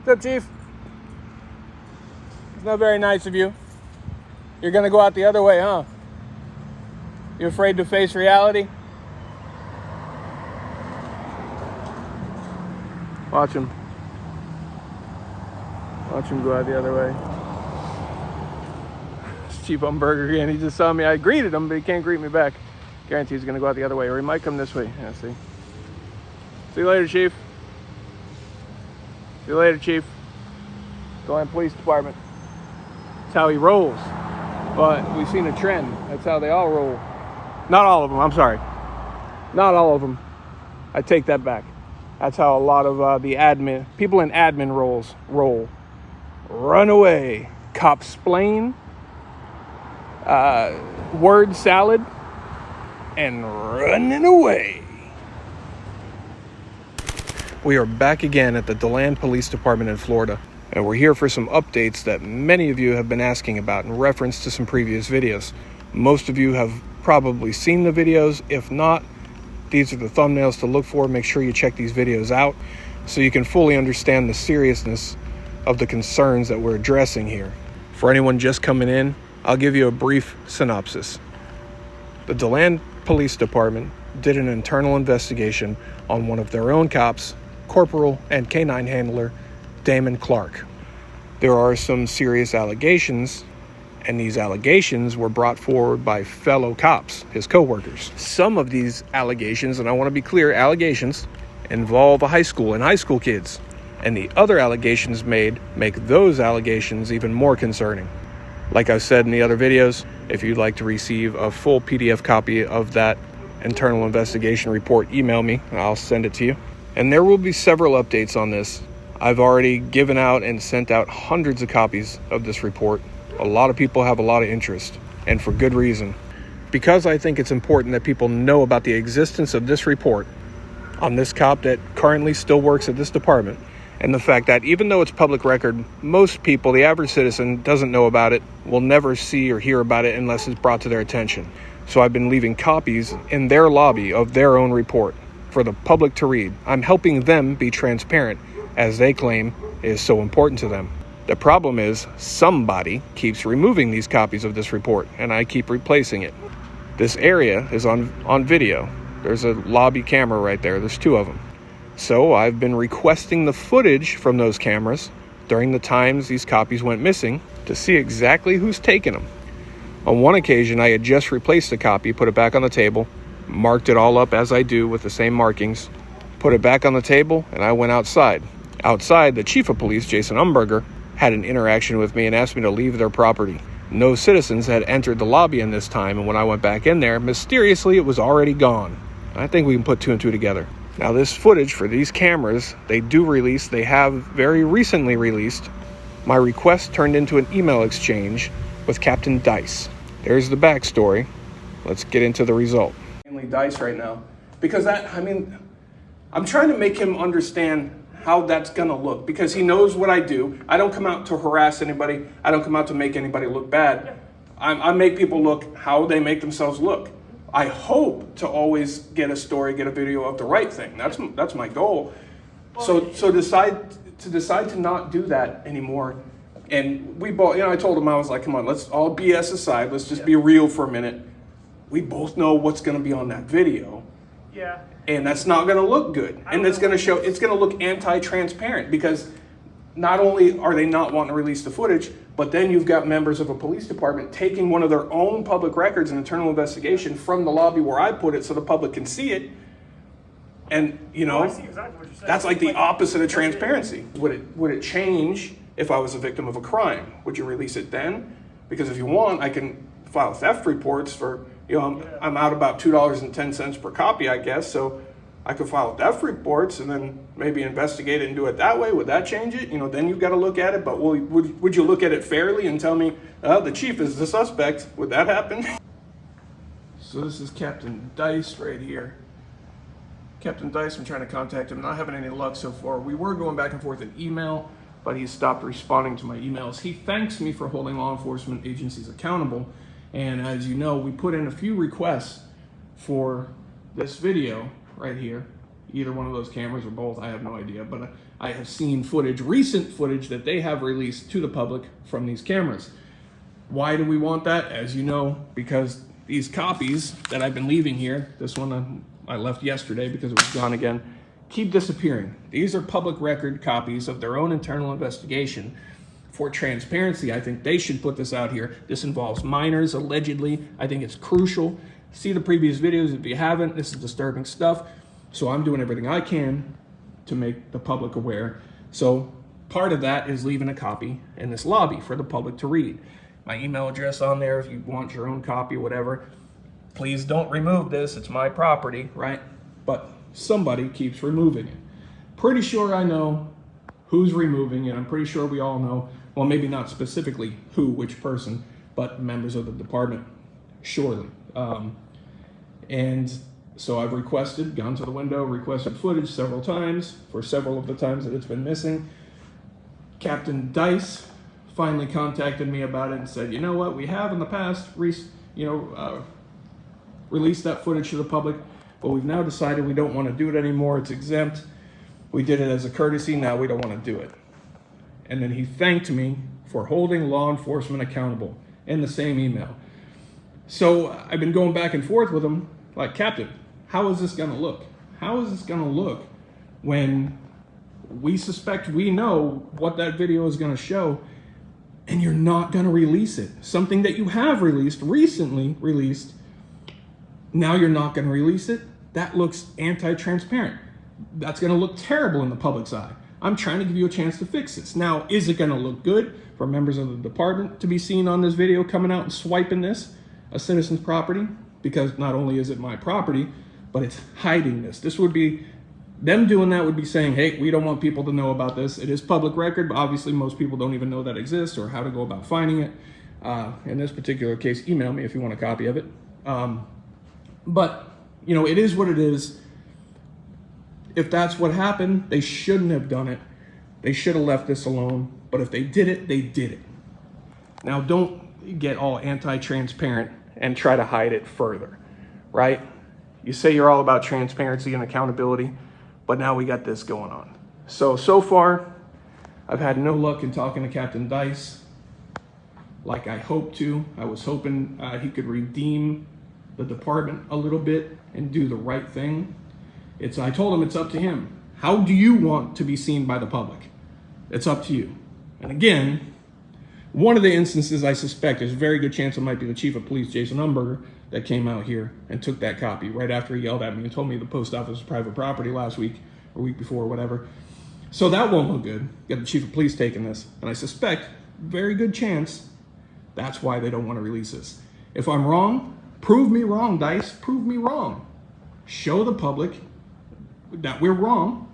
What's up, Chief? It's not very nice of you. You're gonna go out the other way, huh? You afraid to face reality? Watch him. Watch him go out the other way. It's Chief on Burger again. He just saw me. I greeted him, but he can't greet me back. Guarantee he's gonna go out the other way, or he might come this way. Yeah, see. See you later, Chief. See you later, Chief. DeLand Police Department. That's how he rolls. But we've seen a trend. That's how they all roll. Not all of them, I'm sorry. Not all of them. I take that back. That's how a lot of the people in admin roles roll. Run away. Cop-splain. Word salad. And running away. We are back again at the DeLand Police Department in Florida, and we're here for some updates that many of you have been asking about in reference to some previous videos. Most of you have probably seen the videos. If not, these are the thumbnails to look for. Make sure you check these videos out so you can fully understand the seriousness of the concerns that we're addressing here. For anyone just coming in, I'll give you a brief synopsis. The DeLand Police Department did an internal investigation on one of their own cops, Corporal and Canine Handler Damon Clark. There are some serious allegations, and these allegations were brought forward by fellow cops, his co-workers. Some of these allegations, and I want to be clear, allegations involve a high school and high school kids, and the other allegations made make those allegations even more concerning. Like I've said in the other videos, if you'd like to receive a full PDF copy of that internal investigation report, email me and I'll send it to you. And there will be several updates on this. I've already given out and sent out hundreds of copies of this report. A lot of people have a lot of interest, and for good reason. Because I think it's important that people know about the existence of this report on this cop that currently still works at this department, and the fact that even though it's public record, most people, the average citizen, doesn't know about it, will never see or hear about it unless it's brought to their attention. So I've been leaving copies in their lobby of their own report for the public to read. I'm helping them be transparent, as they claim is so important to them. The problem is somebody keeps removing these copies of this report, and I keep replacing it. This area is on video. There's a lobby camera right there. There's two of them. So I've been requesting the footage from those cameras during the times these copies went missing to see exactly who's taken them. On one occasion, I had just replaced a copy, put it back on the table, marked it all up as I do with the same markings, put it back on the table, and I went outside. Outside, the chief of police, Jason Umberger, had an interaction with me and asked me to leave their property. No citizens had entered the lobby in this time, and when I went back in there, mysteriously it was already gone. I think we can put two and two together. Now, this footage for these cameras, they have very recently released. My request turned into an email exchange with Captain Dice. There's the backstory. Let's get into the result. Mainly Dice right now, because I'm trying to make him understand how that's gonna look, because he knows what I do. I don't come out to harass anybody. I don't come out to make anybody look bad. I make people look how they make themselves look. I hope to always get a story, get a video of the right thing. That's my goal. So decide to not do that anymore. And we both, I told him, I was like, come on, let's all BS aside. Let's just be real for a minute. We both know what's going to be on that video. Yeah. And that's not going to look good. And it's going to look anti-transparent, because not only are they not wanting to release the footage, but then you've got members of a police department taking one of their own public records and internal investigation from the lobby where I put it so the public can see it. And, I see exactly what you're saying. that's like the opposite of transparency. Would it change if I was a victim of a crime? Would you release it then? Because if you want, I can file theft reports for, I'm out about $2.10 per copy, I guess. So I could file theft reports and then maybe investigate it and do it that way. Would that change it? Then you've got to look at it. But would you look at it fairly and tell me, the chief is the suspect? Would that happen? So this is Captain Dice right here. Captain Dice, I'm trying to contact him. Not having any luck so far. We were going back and forth in email, but he stopped responding to my emails. He thanks me for holding law enforcement agencies accountable. And as you know, we put in a few requests for this video right here. either one of those cameras or both, I have no idea, but I have seen footage, recent footage that they have released to the public from these cameras. Why do we want that? As you know, because these copies that I've been leaving here, this one I left yesterday because it was gone again, keep disappearing. These are public record copies of their own internal investigation. For transparency, I think they should put this out here. This involves minors, allegedly. I think it's crucial. See the previous videos if you haven't. This is disturbing stuff. So I'm doing everything I can to make the public aware. So part of that is leaving a copy in this lobby for the public to read. My email address on there if you want your own copy or whatever. Please don't remove this. It's my property, right? But somebody keeps removing it. Pretty sure I know who's removing it. I'm pretty sure we all know. Well, maybe not specifically who, which person, but members of the department, surely. And so I've gone to the window, requested footage several times for several of the times that it's been missing. Captain Dice finally contacted me about it and said, you know what, we have in the past, released that footage to the public, but we've now decided we don't want to do it anymore. It's exempt. We did it as a courtesy. Now we don't want to do it. And then he thanked me for holding law enforcement accountable in the same email. So I've been going back and forth with him, like, Captain, how is this going to look? How is this going to look when we suspect we know what that video is going to show and you're not going to release it? Something that you have recently released, now you're not going to release it? That looks anti-transparent. That's going to look terrible in the public's eye. I'm trying to give you a chance to fix this. Now, is it going to look good for members of the department to be seen on this video coming out and swiping this, a citizen's property? Because not only is it my property, but it's hiding this. This would be, them doing that would be saying, hey, we don't want people to know about this. It is public record, but obviously most people don't even know that exists or how to go about finding it. In this particular case, email me if you want a copy of it. But, you know, it is what it is. If that's what happened, they shouldn't have done it. They should have left this alone. But if they did it, they did it. Now, don't get all anti-transparent and try to hide it further, right? You say you're all about transparency and accountability, but now we got this going on. So far, I've had no luck in talking to Captain Dice like I hoped to. I was hoping he could redeem the department a little bit and do the right thing. I told him it's up to him. How do you want to be seen by the public? It's up to you. And again, one of the instances I suspect, there's a very good chance it might be the chief of police, Jason Umberger, that came out here and took that copy right after he yelled at me and told me the post office was private property last week or week before or whatever. So that won't look good. Got the chief of police taking this. And I suspect, very good chance, that's why they don't want to release this. If I'm wrong, prove me wrong, Dice. Prove me wrong. Show the public that we're wrong.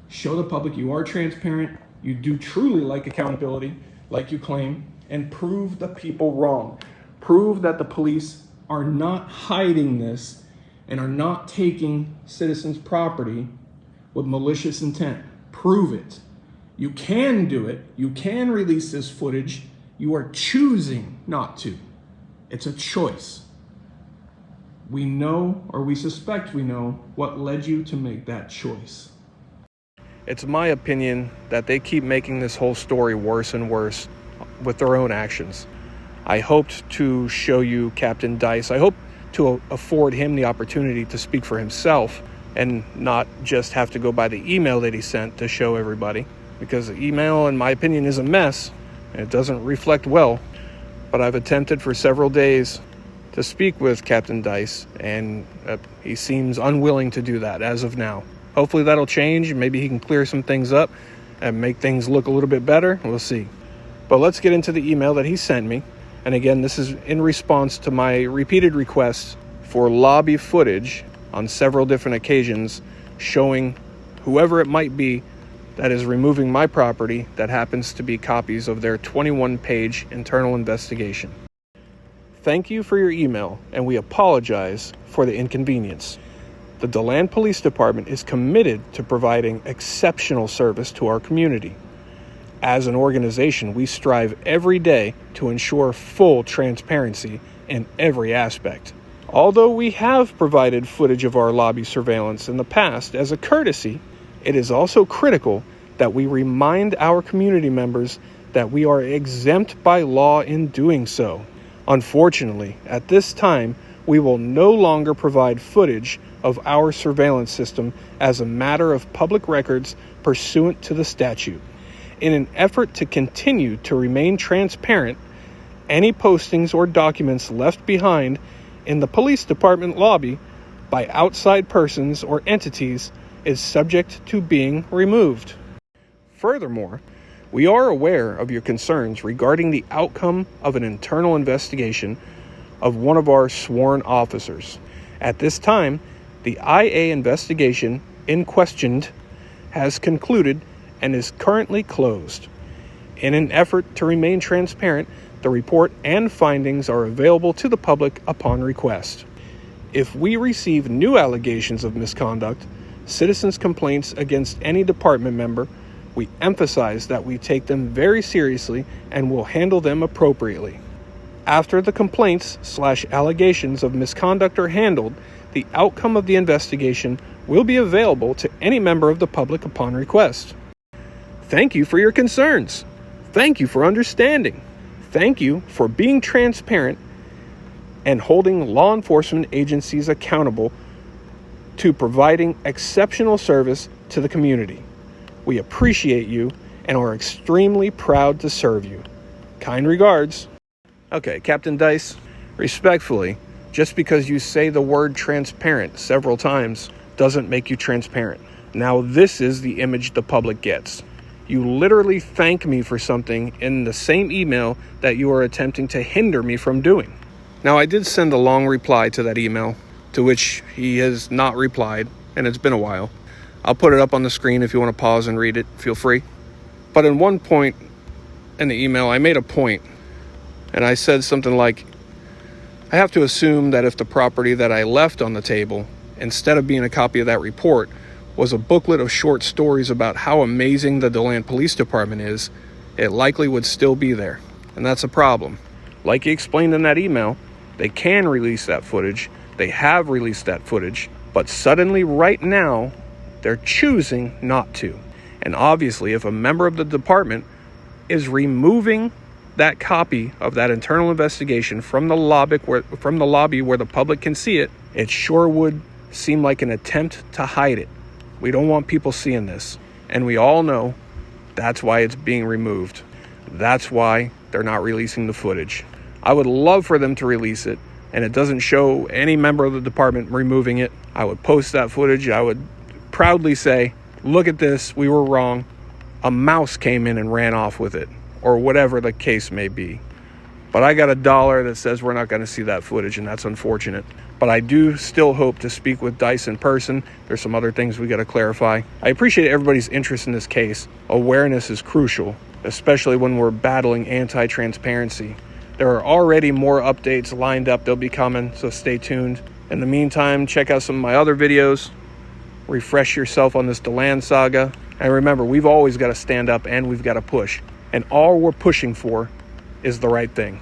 Show the public you are transparent. You do truly like accountability, like you claim, and prove the people wrong. Prove that the police are not hiding this and are not taking citizens' property with malicious intent. Prove it. You can do it. You can release this footage. You are choosing not to. It's a choice. We know, or we suspect we know, what led you to make that choice. It's my opinion that they keep making this whole story worse and worse with their own actions. I hoped to show you Captain Dice. I hope to afford him the opportunity to speak for himself and not just have to go by the email that he sent to show everybody, because the email, in my opinion, is a mess and it doesn't reflect well. But I've attempted for several days to speak with Captain Dice, and he seems unwilling to do that as of now. Hopefully that'll change. Maybe he can clear some things up and make things look a little bit better. We'll see. But let's get into the email that he sent me. And again, this is in response to my repeated requests for lobby footage on several different occasions showing whoever it might be that is removing my property that happens to be copies of their 21-page internal investigation. Thank you for your email, and we apologize for the inconvenience. The DeLand Police Department is committed to providing exceptional service to our community. As an organization, we strive every day to ensure full transparency in every aspect. Although we have provided footage of our lobby surveillance in the past as a courtesy, it is also critical that we remind our community members that we are exempt by law in doing so. Unfortunately, at this time, we will no longer provide footage of our surveillance system as a matter of public records pursuant to the statute. In an effort to continue to remain transparent, any postings or documents left behind in the police department lobby by outside persons or entities is subject to being removed. Furthermore, we are aware of your concerns regarding the outcome of an internal investigation of one of our sworn officers. At this time, the IA investigation in question has concluded and is currently closed. In an effort to remain transparent, the report and findings are available to the public upon request. If we receive new allegations of misconduct, citizens' complaints against any department member, we emphasize that we take them very seriously and will handle them appropriately. After the complaints/allegations of misconduct are handled, the outcome of the investigation will be available to any member of the public upon request. Thank you for your concerns. Thank you for understanding. Thank you for being transparent and holding law enforcement agencies accountable to providing exceptional service to the community. We appreciate you and are extremely proud to serve you. Kind regards. Okay, Captain Dice, respectfully, just because you say the word transparent several times doesn't make you transparent. Now, this is the image the public gets. You literally thank me for something in the same email that you are attempting to hinder me from doing. Now, I did send a long reply to that email, to which he has not replied, and it's been a while. I'll put it up on the screen if you want to pause and read it. Feel free. But in one point in the email, I made a point, and I said something like, I have to assume that if the property that I left on the table, instead of being a copy of that report, was a booklet of short stories about how amazing the DeLand Police Department is, it likely would still be there. And that's a problem. Like he explained in that email, they can release that footage. They have released that footage. But suddenly, right now, they're choosing not to. And obviously, if a member of the department is removing that copy of that internal investigation from the lobby where the public can see it, it sure would seem like an attempt to hide it. We don't want people seeing this. And we all know that's why it's being removed. That's why they're not releasing the footage. I would love for them to release it, and it doesn't show any member of the department removing it. I would post that footage. I would proudly say, look at this, we were wrong. A mouse came in and ran off with it, or whatever the case may be. But I got $1 that says we're not going to see that footage, and that's unfortunate. But I do still hope to speak with Dice in person. There's some other things we got to clarify. I appreciate everybody's interest in this case. Awareness is crucial, especially when we're battling anti-transparency. There are already more updates lined up. They'll be coming, so stay tuned. In the meantime, check out some of my other videos. Refresh yourself on this DeLand saga. And remember, we've always got to stand up and we've got to push. And all we're pushing for is the right thing.